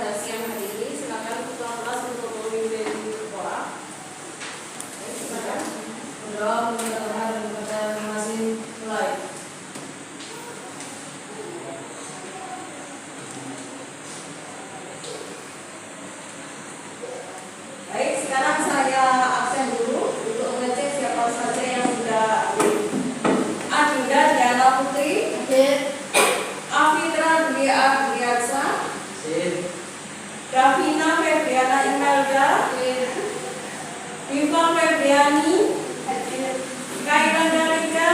pada siang hari ini. Silakan ketua kelas untuk memimpin sekolah. Silakan. Berdoa meminta Tuhan dan kepada masing-masing mulai. Baik, sekarang saya absen dulu untuk mengecek siapa saja yang sudah hadir. Adinda Diana Putri, Afitra Dwi Agriaksa, Davina Febriana Imelda, Diva Febriani, Kaira Darika,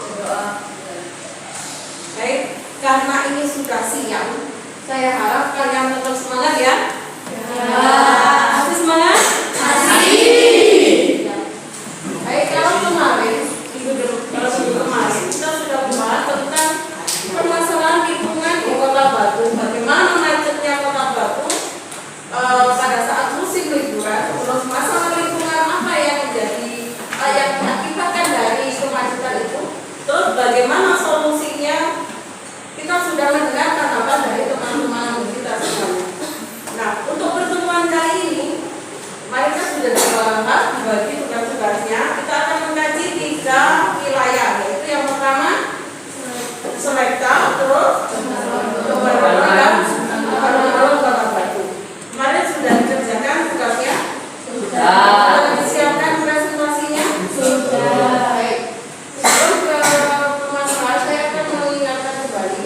Berdoa. Baik, karena ini sudah siang, saya harap kalian tetap semangat ya. Masih semangat? Masih. Baik, kalau kemarin kita sudah membahas tentang permasalahan lingkungan di Kota Batu. Bagaimana macetnya Kota Batu pada saat musim liburan. Terus masalah lingkungan apa yang menjadi yang mengakibatkan dari kemacetan itu. Terus bagaimana solusinya. Kita sudah mendengar tanggapan dari teman-teman kita semuanya. Nah, untuk pertemuan kali ini, mari kita sudah dibahas dibagi tugas-tugasnya. Kita akan mengkaji 3 wilayah, yaitu yang pertama Selekta, terus Kota Batu. Kemarin sudah dikerjakan tugasnya? Sudah disiapkan presentasinya? Sudah. Baik. Sebelum ke pemasaran, saya akan mengingatkan kembali.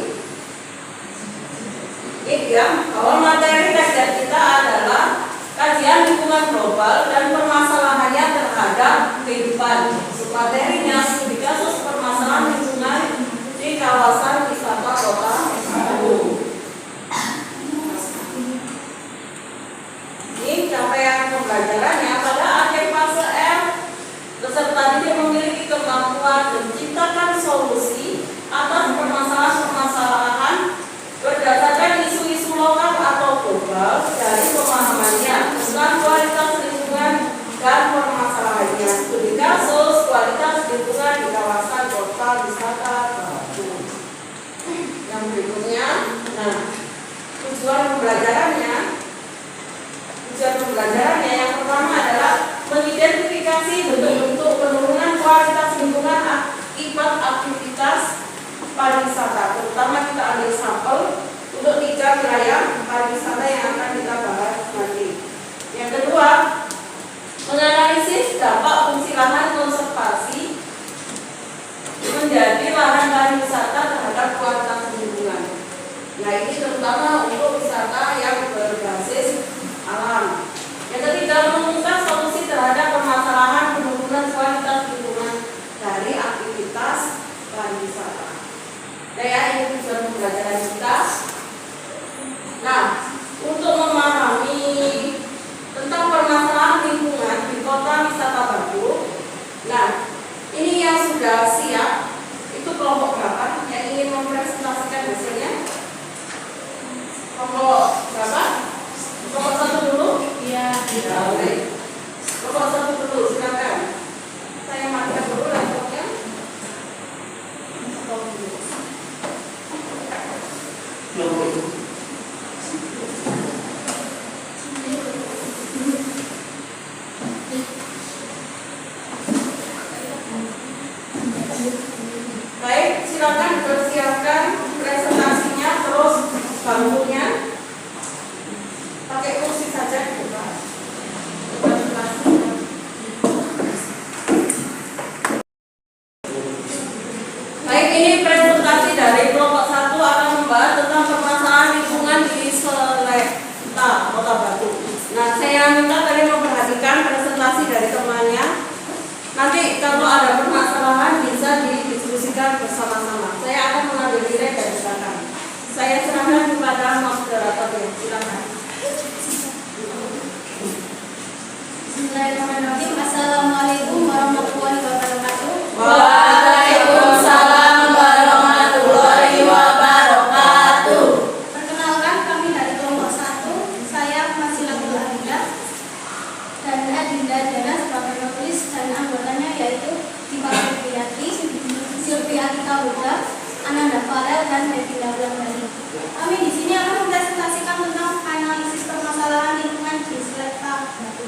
Ya, bahwa materi kajian kita adalah kajian lingkungan global dan permasalahannya terhadap kehidupan. Materinya studi kasus permasalahan lingkungan di kawasan wisata Kota Batu. Ini capaian pembelajarannya pada akhir fase R, peserta didik memiliki kemampuan menciptakan solusi atas permasalahan-permasalahan berdasarkan isu-isu lokal atau global dari pemahamannya tentang kualitas lingkungan dan permasalahannya. Studi kasus kualitas lingkungan di kawasan kota wisata Batu. Yang berikutnya, nah, tujuan pembelajarannya yang pertama adalah mengidentifikasi bentuk-bentuk penurunan kualitas lingkungan akibat aktivitas pariwisata. Terutama kita ambil sampel untuk 3 wilayah pariwisata yang akan kita bahas nanti. Yang kedua, menganalisis dampak fungsi lahan konservasi menjadi lahan pariwisata terhadap kualitas lingkungan. Nah, ini terutama untuk wisata yang berbasis alam. Yang ketiga, menemukan solusi terhadap permasalahan penurunan kualitas lingkungan dari aktivitas pariwisata. Nah, ini tujuan pembelajaran kita. Nah, untuk memahami tentang permasalahan lingkungan di Kota Wisata Batu, nah, ini yang sudah siap, itu kelompok berapa yang ingin mempresentasikan hasilnya? Kelompok berapa? Kelompok 1 dulu? Iya. Baik. Kelompok 1 dulu, silakan. Saya matikan dulu laptopnya. Baik, silakan persiapkan presentasinya, terus bangkunya. Pakai kursi saja, Pak. Baik, ini presentasi dari kelompok 1 akan membahas tentang permasalahan lingkungan di Selekta, Kota Batu. Nah, saya minta kalian memperhatikan presentasi dari temannya. Nanti kalau ada permasalahan bisa didiskusikan bersama-sama. Saya akan mengambil nilai dari belakang. Saya serahkan kepada moderator. Silakan. Bismillahirrahmanirrahim. Assalamualaikum warahmatullahi wabarakatuh. Waalaikumsalam warahmatullahi wabarakatuh. Perkenalkan, kami dari kelompok 1. Saya Masilatul Adinda dan Adinda Diana sebagai penulis dan anggotanya yaitu Diva Febriati, Silvia Tika Huda, Ananda Farel, dan Devina Wulandari. Kami di sini akan mempresentasikan tentang analisis permasalahan lingkungan di Selekta Batu.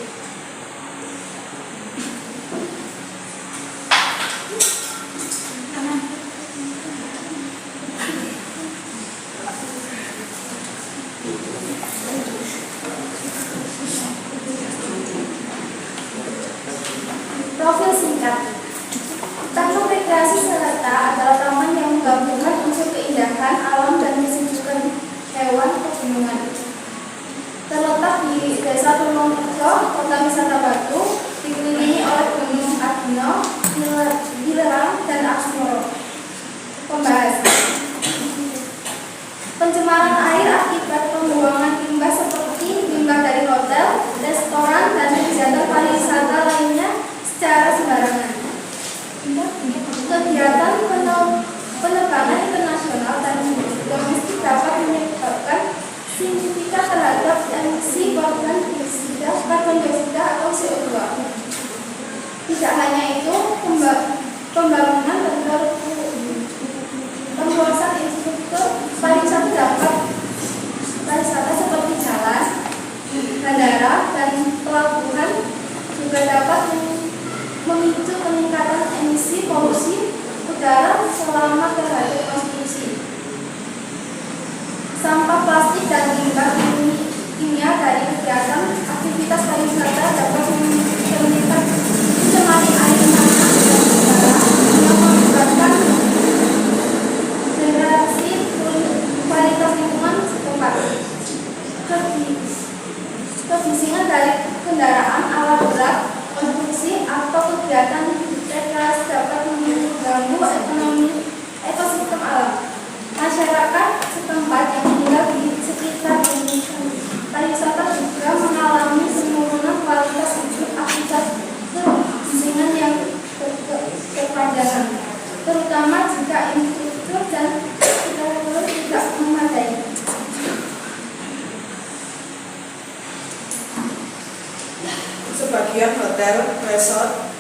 Profil singkat. Taman rekreasi Selekta adalah taman yang menggabungkan unsur keindahan alam dan kesejukan hewan pegunungan. Terletak di Desa Purworejo, Kota Wisata Batu, dikelilingi oleh Gunung Arjuna, Dilerang, dan Aksmoro. Pembahasan. Pencemaran air akibat pembuangan limbah seperti limbah dari hotel, restoran, dan kegiatan pariwisata lainnya secara sembarangan. Kegiatan penerbangan internasional dan domestik dapat menyebabkan signifikan terhadap emisi karbon dioksida atau CO2. Tidak hanya itu, pembangunan dan perluasan infrastruktur pariwisata seperti jalan, bandara, dan pelabuhan juga dapat memicu peningkatan emisi polusi udara selama terhadap konsumsi. Sampah plastik dan limbah kimia dari kegiatan aktivitas pariwisata dapat meningkatkan pencemaran air tanah dan udara yang mengakibatkan degradasi kualitas lingkungan setempat. Kebisingan dari kendaraan alat berat, konstruksi, atau kegiatan rekreasi dapat mengganggu ekosistem alam. Masyarakat setempat yang tinggal di sekitar pariwisata juga mengalami penurunan kualitas hidup akibat kebisingan yang berkepanjangan, terutama jika infrastruktur dan infrastruktur tidak memadai. Sebagian hotel, resort,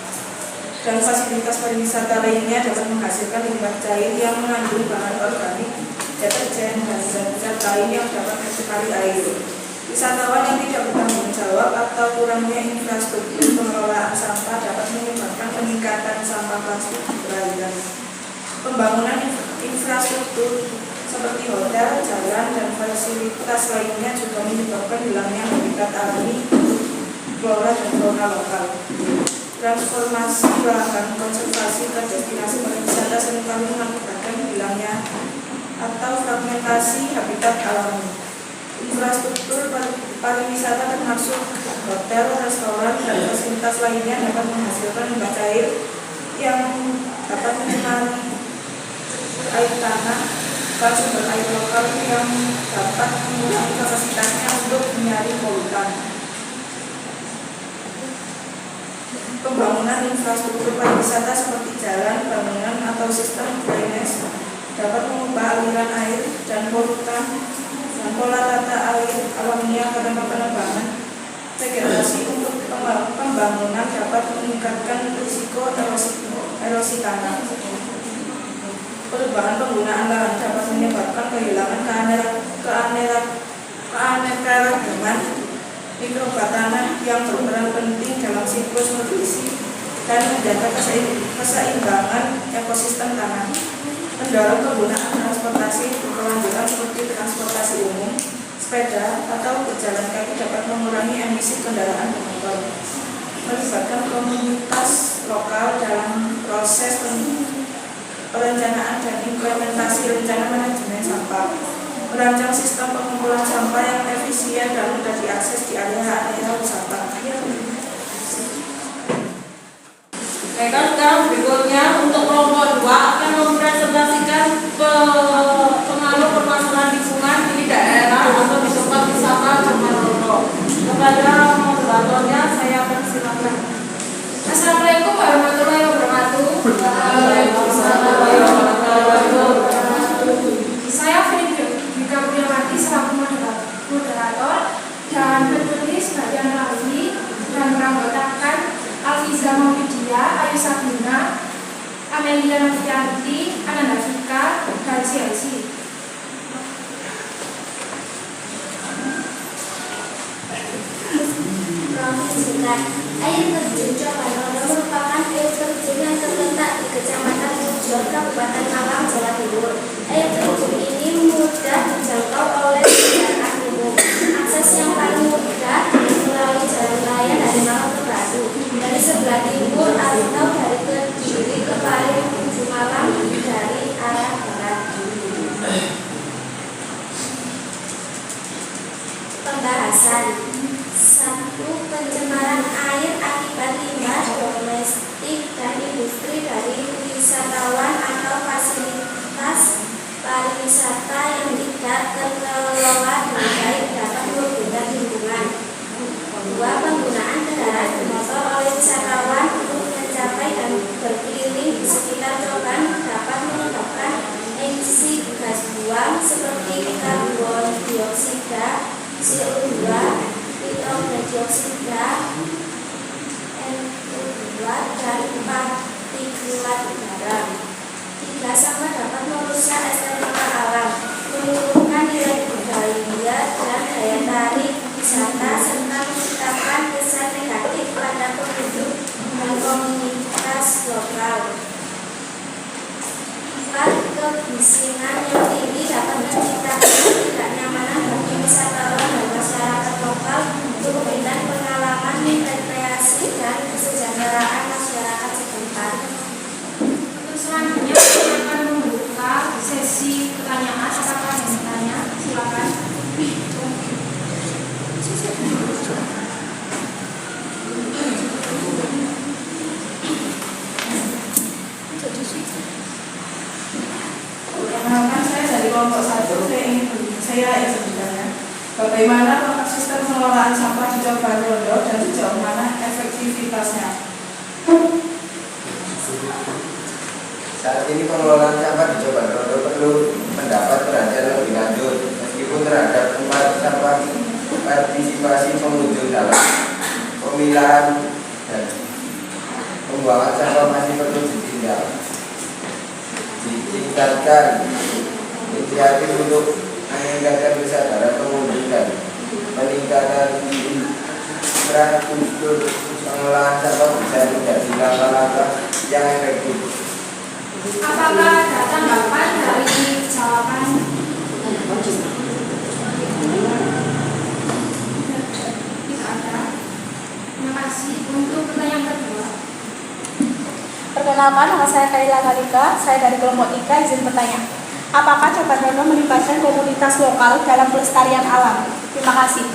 dan fasilitas pariwisata lainnya dapat menghasilkan limbah cair yang mengandung bahan organik, deterjen, dan zat-zat lain yang dapat mencemari air. Wisatawan yang tidak bertanggung jawab atau kurangnya infrastruktur pengelolaan sampah dapat menyebabkan peningkatan sampah plastik di perairan. Pembangunan infrastruktur seperti hotel, jalan, dan fasilitas lainnya juga menyebabkan hilangnya habitat alami flora dan fauna lokal. Transformasi lahan konservasi ke destinasi pariwisata seringkali mengakibatkan hilangnya atau fragmentasi habitat alami. Infrastruktur pariwisata termasuk hotel, restoran, dan fasilitas lainnya dapat menghasilkan limbah cair yang dapat mencemari air tanah dan sumber air lokal yang dapat mengurangi kapasitasnya untuk menyaring polutan. Pembangunan infrastruktur pariwisata seperti jalan, bangunan, atau sistem drainase dapat mengubah aliran air dan polutan dan pola tata air alaminya ke tempat penerbangan. Vegetasi untuk pembangunan dapat meningkatkan risiko erosi tanah. Perubahan penggunaan lahan dapat menyebabkan kehilangan keanekaragaman mikrobak tanah yang berperan penting dalam siklus nutrisi dan menjaga keseimbangan ekosistem tanah. Mendorong penggunaan transportasi berkelanjutan seperti transportasi umum, sepeda, atau berjalan kaki dapat mengurangi emisi kendaraan bermotor. Melibatkan komunitas lokal dalam proses perencanaan dan implementasi rencana manajemen sampah. Merancang sistem pengumpulan sampah yang efisien dan mudah diakses di area-area wisata. Baiklah, sekarang berikutnya untuk kelompok 2 akan mempresentasikan pengaruh permasalahan lingkungan di daerah atau di tempat wisata Jomaloro. Kepada moderatornya saya persilakan. Assalamualaikum warahmatullahi wabarakatuh. Waalaikumsalam warahmatullahi wabarakatuh. Saya Fika Puryawati selaku moderator dan penulis bagian rawi dan meranggotakan Alfiza Maulidia, Ayu Sabina, Amelia Noviana, Malang, Jawa Timur. Air terjun ini mudah dijangkau oleh kendaraan umum. Akses yang paling mudah melalui jalan raya dari Malang ke Batu, dari sebelah timur atau dari Kediri ke Pare menuju Malang dari arah barat. Pembahasan 1. Pencemaran air akibat limbah domestik dan industri dari wisatawan atau fasilitas pariwisata yang tidak terkelola dengan baik dapat merugikan lingkungan. 2. Penggunaan kendaraan bermotor oleh wisatawan untuk mencapai dan berkeliling di sekitar coban dapat menyebabkan emisi gas buang seperti karbon dioksida, CO2, nitrogen dioksida, N2 dan partikulat udara. 3. Sampah dapat merusak estetika alam, menurunkan nilai budaya dan daya tarik wisata serta menciptakan kesan negatif pada penduduk dan komunitas lokal. 4. Kebisingan yang tinggi dapat menciptakan ketidaknyamanan bagi wisatawan dan masyarakat lokal untuk memberikan pengalaman rekreasi dan kesejahteraan masyarakat setempat. Untuk selanjutnya saya akan membuka sesi pertanyaan. Apakah ada yang bertanya? Silakan. Perkenalkan, saya dari kelompok 1. Saya ingin bertanya, bagaimana tata sistem pengelolaan sampah di Coban Rondo dan sejauh mana efektivitasnya? Saat ini pengelolaan sampah di Coban Rondo perlu mendapat perhatian lebih lanjut, meskipun terhadap tempat sampah partisipasi pengunjung dalam pemilahan dan pembuangan sampah masih perlu ditindak. Ditingkatkan inisiatif untuk meningkatkan kesadaran pengunjung dan peningkatan infrastruktur pengelolaan sampah bisa menjadi langkah-langkah yang efektif. Apakah ada tanggapan dari jawaban? Tidak ada. Terima kasih. Untuk pertanyaan kedua. Perkenalkan, nama saya Kaila Kalika, saya dari kelompok 3, izin bertanya. Apakah Coban Rondo melibatkan komunitas lokal dalam pelestarian alam? Terima kasih.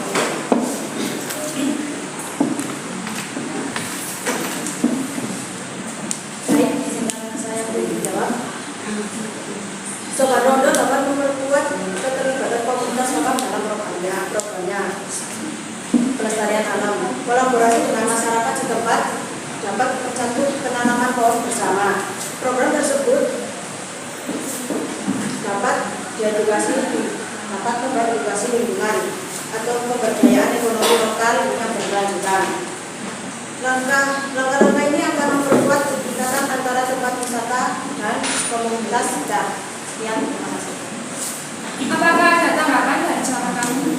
Baik, izinkan saya beri jawab. Coban Rondo dapat memperkuat keterlibatan komunitas lokal dalam programnya pelestarian alam. Kolaborasi dengan masyarakat setempat dapat tercantum penanaman pohon bersama. Program tersebut dapat mengedukasi lingkungan atau pemberdayaan ekonomi lokal yang berkelanjutan. Langkah-langkah ini akan memperkuat ikatan antara tempat wisata dan komunitas sekitar. Sekian, terima kasih. Apakah ada tanggapan dari jawaban kami?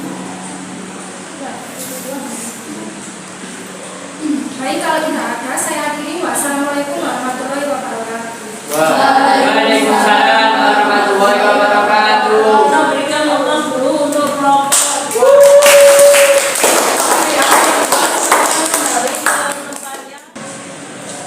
Baik, kalau tidak ada, saya akhiri. Wassalamualaikum warahmatullahi wabarakatuh. Waalaikumsalam warahmatullahi wabarakatuh. Kita berikan aplaus dulu untuk kelompok.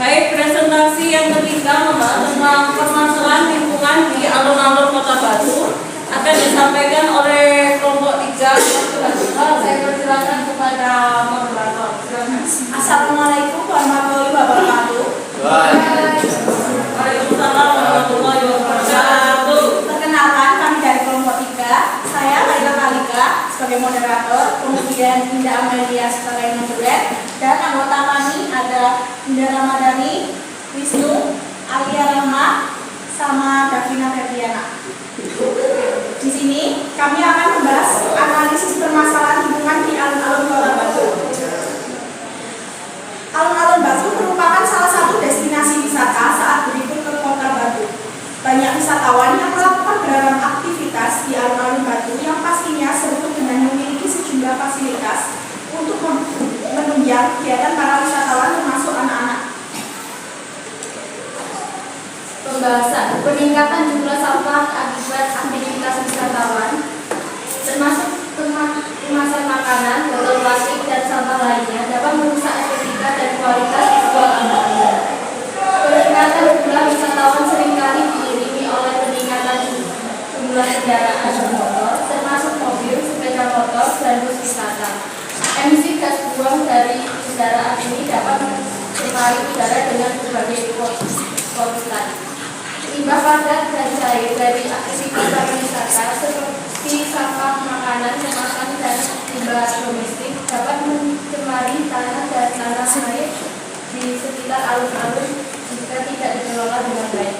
Baik, presentasi yang ketiga membahas tentang permasalahan lingkungan di alun-alun Kota Batu akan disampaikan oleh kelompok 3. Saya persilakan kepada moderator. Silakan. Assalamualaikum warahmatullahi wabarakatuh. Waalaikumsalam warahmatullahi wabarakatuh. Perkenalkan, kami dari kelompok 3. Saya Kaila Kalika sebagai moderator, kemudian Indah Amelia sebagai moderator, dan anggota kami ada Indah Ramadhani, Wisnu, Alia Rahma, sama Davina Ferdiana. Di sini kami akan membahas analisis permasalahan lingkungan di alun-alun Kota Batu. Alun-alun Batu merupakan salah satu destinasi wisata saat berlibur ke Kota Batu. Banyak wisatawan yang melakukan beragam aktivitas di alun-alun Batu yang pastinya seru dengan memiliki sejumlah fasilitas untuk menunjang kegiatan para wisatawan termasuk anak-anak. Pembahasan peningkatan jumlah kendaraan bermotor, termasuk mobil, sepeda motor, dan bus wisata. Emisi gas buang dari kendaraan ini dapat mencemari udara dengan berbagai polutan. Limbah padat dan cair dari aktivitas pariwisata seperti sampah makanan, kemasan, dan limbah domestik dapat mencemari tanah dan tanah air di sekitar alun-alun jika tidak dikelola dengan baik.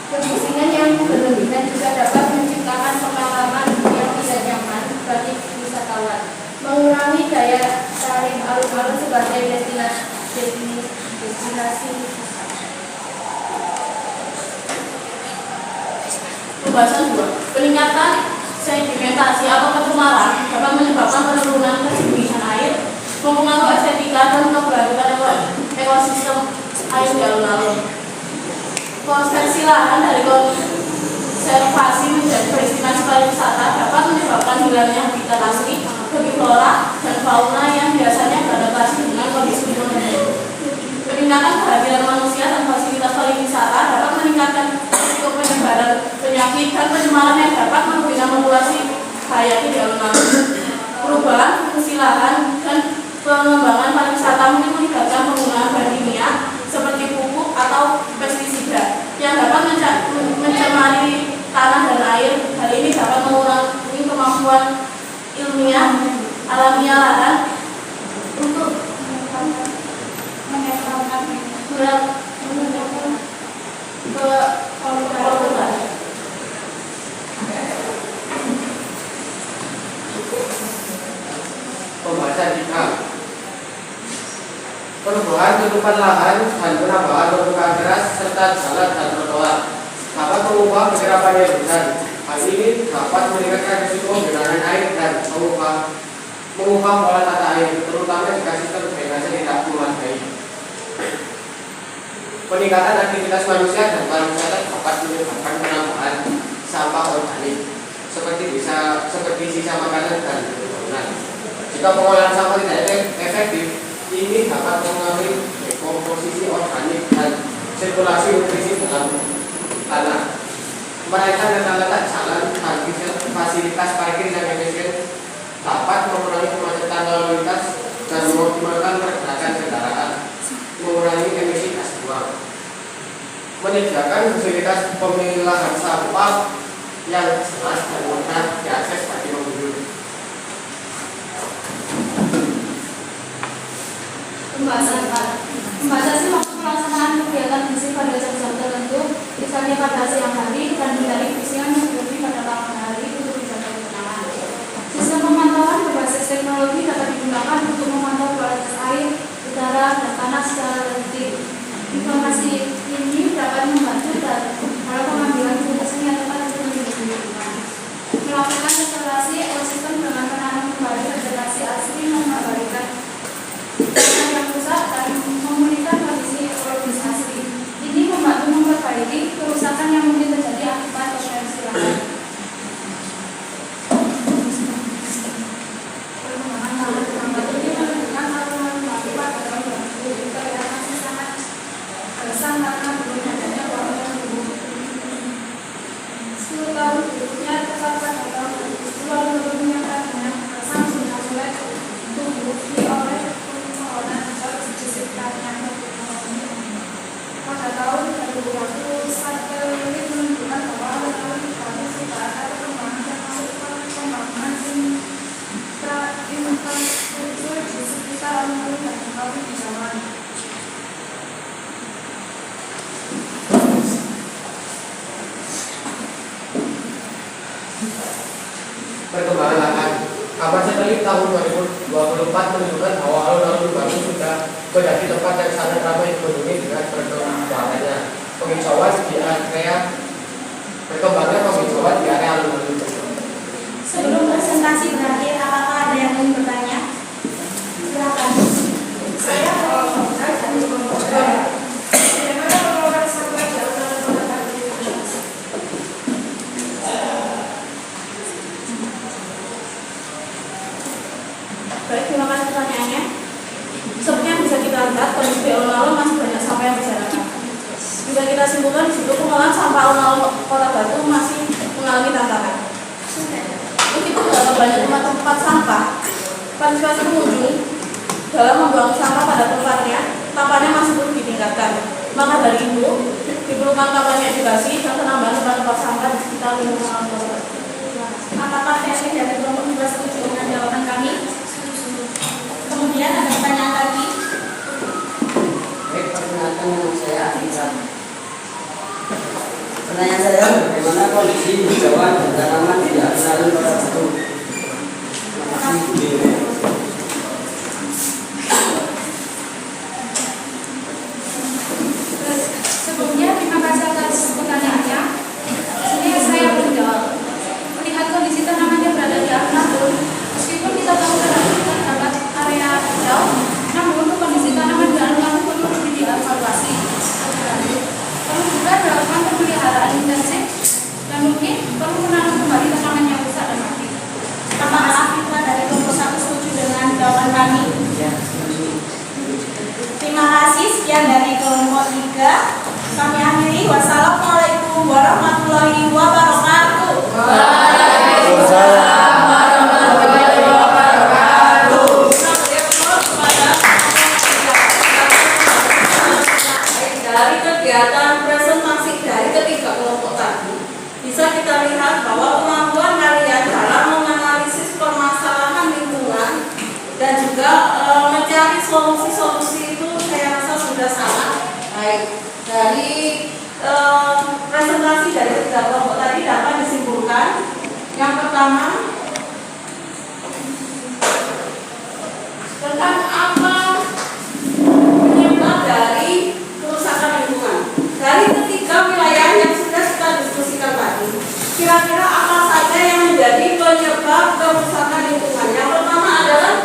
Kebisingan yang berlebihan juga dapat menciptakan pengalaman yang tidak nyaman bagi wisatawan, mengurangi daya tarik alun-alun sebagai destinasi. Pembahasan 2. Peningkatan sedimentasi atau pencemaran dapat menyebabkan penurunan kejernihan air, mempengaruhi estetika dan keberlanjutan ekosistem air di alun-alun. Konversi lahan dari konservasi menjadi destinasi pariwisata dapat menyebabkan hilangnya habitat asli bagi flora dan fauna yang biasanya beradaptasi dengan kondisi lingkungan. Peningkatan kehadiran manusia dan fasilitas pariwisata dapat meningkatkan risiko penyebaran penyakit dan pencemaran yang dapat merugikan populasi hayati di alun-alun. Perubahan fungsi lahan dan pengembangan pariwisata mungkin melibatkan penggunaan bahan kimia seperti pupuk atau pestisida yang dapat mencemari tanah dan air. Hal ini dapat mengurangi kemampuan ilmiah alamiah lahan untuk Pembahasan 3. Perubahan tutupan lahan dan penambahan permukaan keras serta jalan dan trotoar dapat mengubah pergerakan yang besar. Hal ini dapat meningkatkan risiko genangan air dan mengubah pola tata air, terutama jika sistem drainase tidak memadai. Peningkatan aktivitas manusia dan pariwisata dapat menyebabkan penambahan sampah organik seperti sisa makanan dan bangunan. Jika pengolahan sampah tidak efektif, ini dapat mengalami dekomposisi organik dan sirkulasi nutrisi dalam tanah. Mereka dengan letak jalan dan fasilitas parkir yang efisien dapat mengurangi kemacetan lalu lintas dan mengoptimalkan pergerakan kendaraan, mengurangi emisi gas buang. Menyediakan fasilitas pemilahan sampah yang jelas dan mudah diakses bagi pengunjung. Pembahasan waktu pelaksanaan kegiatan fisik pada jam-jam tertentu, misalnya pada siang hari, dan hindari kebisingan yang berlebih pada malam hari untuk menjaga ketenangan. Sistem pemantauan berbasis teknologi dapat digunakan untuk memantau kualitas air, udara, dan tanah secara teliti. Informasi ini dapat membantu dalam pengambilan keputusan yang tepat untuk melindungi lingkungan. Melakukan restorasi ekosistem dengan menanam kembali vegetasi asli mengabadikan yang rusak dan memulihkan kondisi ekologis asli. Ini membantu memperbaiki kerusakan yang mungkin terjadi akibat konversi lahan. Perkembangan lahan lambat ini menunjukkan aturan akibat dalam bentuk juga yang masih sangat besar karena belum adanya bangunan yang tumbuh. 10 tahun berikutnya tepat pada tahun 2010 lalu menyatakan dengan kesan sudah mulai tumbuh oleh pada tahun 2020, satelit menunjukkan bahwa alun-alun Bali sudah ada perkembangan termasuk pembangunan infrastruktur di sekitar alun-alun dan alun di zaman. Perkembangan lahan. Kabar satelit tahun 2024 menunjukkan bahwa alun-alun Bandung sudah menjadi tempat yang sangat ramai dikunjungi dengan perkembangannya penghijauan di area alun-alun. Sebelum presentasi berakhir, apakah ada yang ingin bertanya? Silakan. Saya bagaimana pengelolaan sampah di alun-alun Kota Bandung? Baik, terima kasih pertanyaannya. Seperti yang bisa kita lihat, kondisi di alun-alun masih banyak sampah yang berserakan. Bisa kita simpulkan di situ pengelolaan sampah alun-alun Kota Batu masih dalam membuang sampah pada tempatnya, tampaknya masih perlu ditingkatkan. Maka dari itu, diperlukan kampanye edukasi dan penambahan tempat sampah di sekitar lingkungan kota. Apakah TNI dari kelompok juga setuju dengan jawaban kami? Kemudian ada pertanyaan lagi. Baik, perkenalkan nama saya Afifah. Pertanyaan saya, bagaimana kondisi hijauan dan tanaman di alun-alun Kota Batu? Terima kasih. Sebelumnya, terima kasih atas pertanyaannya. Sini saya menjawab. Melihat kondisi tanaman yang berada di alun-alun, meskipun kita tahu terdapat area hijau, namun kondisi tanaman di alun-alun perlu dievaluasi. Perlu juga dilakukan pemeliharaan intensif dan mungkin perlu menanam kembali tanaman yang rusak dan mati. Apakah Afifah dari kelompok 1 setuju dengan jawaban kami? Ya, setuju. Terima kasih. Sekian dari kelompok 3. Kami akhiri. Wassalamualaikum warahmatullahi wabarakatuh. Dari kegiatan presentasi dari ketiga kelompok tadi, bisa kita lihat bahwa kemampuan kalian dalam menganalisis permasalahan lingkungan dan juga mencari solusi-solusi itu saya rasa sudah sangat baik. Dari presentasi dari ketiga kelompok tadi dapat disimpulkan, yang pertama tentang apa penyebab dari kerusakan lingkungan. Dari ketiga wilayah yang sudah kita diskusikan tadi, kira-kira apa saja yang menjadi penyebab kerusakan lingkungan? Yang pertama adalah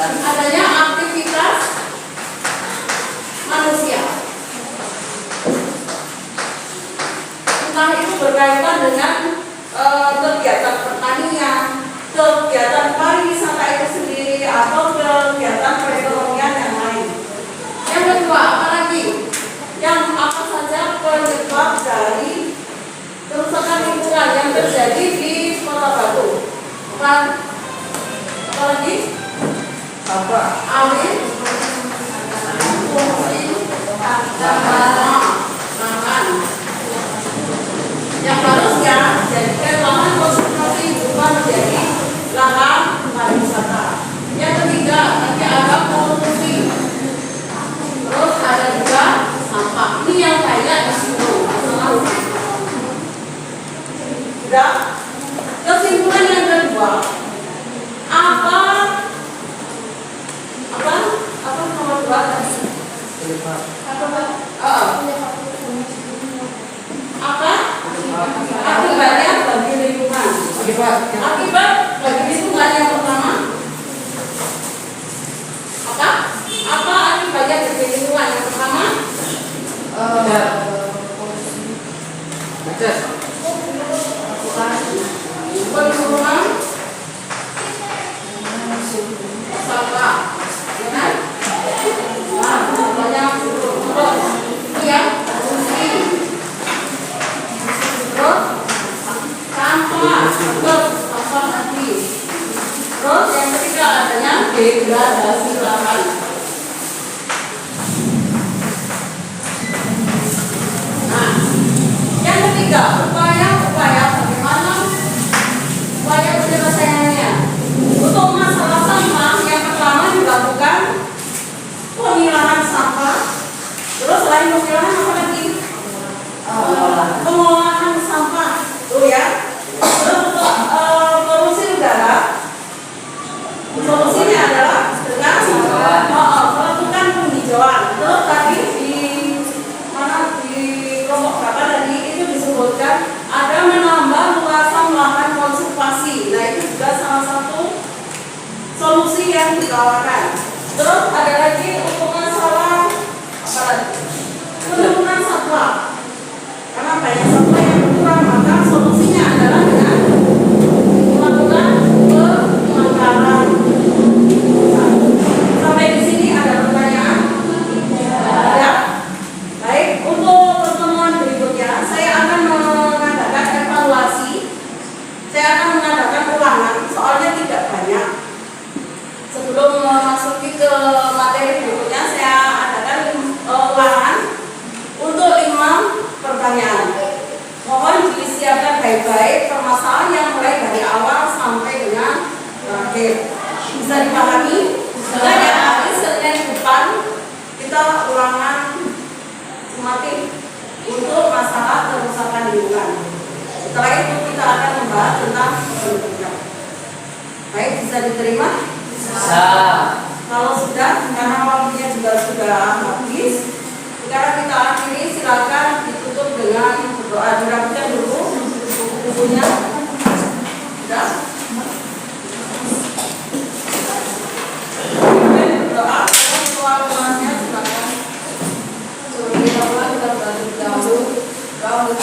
adanya aktivitas manusia. Entah itu berkaitan dengan kegiatan pertanian, kegiatan pariwisata itu sendiri, atau kegiatan perekonomian yang lain. Yang kedua, apalagi yang apa saja penyebab dari kerusakan lingkungan yang terjadi di Kota Batu? Apalagi? Air, fungsi, lahan. Yang harusnya jadikan lahan konsentrasi bukan menjadi lahan pariwisata. Yang ketiga, nanti ada polusi. Terus ada juga sampah. Ini yang banyak di situ. Sudah. Kesimpulan yang kedua, apa nomor 2 tadi? Apa? Akibatnya bagi lingkungan. Akibat bagi lingkungan yang pertama. Apa akibatnya bagi lingkungan yang pertama? Penurunan sampah, ya kan? Banyak terus yang fungsi, terus sampah, terus sampah tadi, terus yang ketiga adanya degradasi lahan. Nah, yang ketiga upaya bagaimana upaya penyelesaiannya. Untuk masalah sampah, yang pertama dilakukan pemilahan sampah. Terus selain pemilahan apa lagi? Pengolahan sampah, tuh ya. Terus untuk polusi udara, solusinya adalah dengan melakukan penghijauan. Terus tadi di kelompok berapa tadi itu disebutkan ada menambah luasan lahan konservasi. Nah, itu juga salah satu solusi yang ditawarkan. Terus ada lagi untuk masalah apa lagi? Penurunan satwa. Karena banyak satwa yang berkurang, maka solusinya adalah dengan melakukan pemangkaran. Sampai di sini ada pertanyaan? Ada. Baik, untuk pertemuan berikutnya saya akan mengadakan evaluasi. Saya akan mengadakan ulangan, soalnya tidak banyak. Sebelum sebagai permasalahan yang mulai dari awal sampai dengan terakhir. Bisa dipahami? Dengan yang nanti Senin depan kita ulangan sumatif untuk masalah kerusakan lingkungan. Setelah itu kita akan membahas tentang pendidikan. Baik, bisa diterima? Bisa. Kalau sudah, karena waktunya juga sudah habis, sekarang kita akhiri, silakan ditutup dengan doa. Dirapikan dulu buku-bukunya. Sudah? Doa, soal-soalnya silakan. Sebelum kita mulai, kita berdoa dahulu. Doa untuk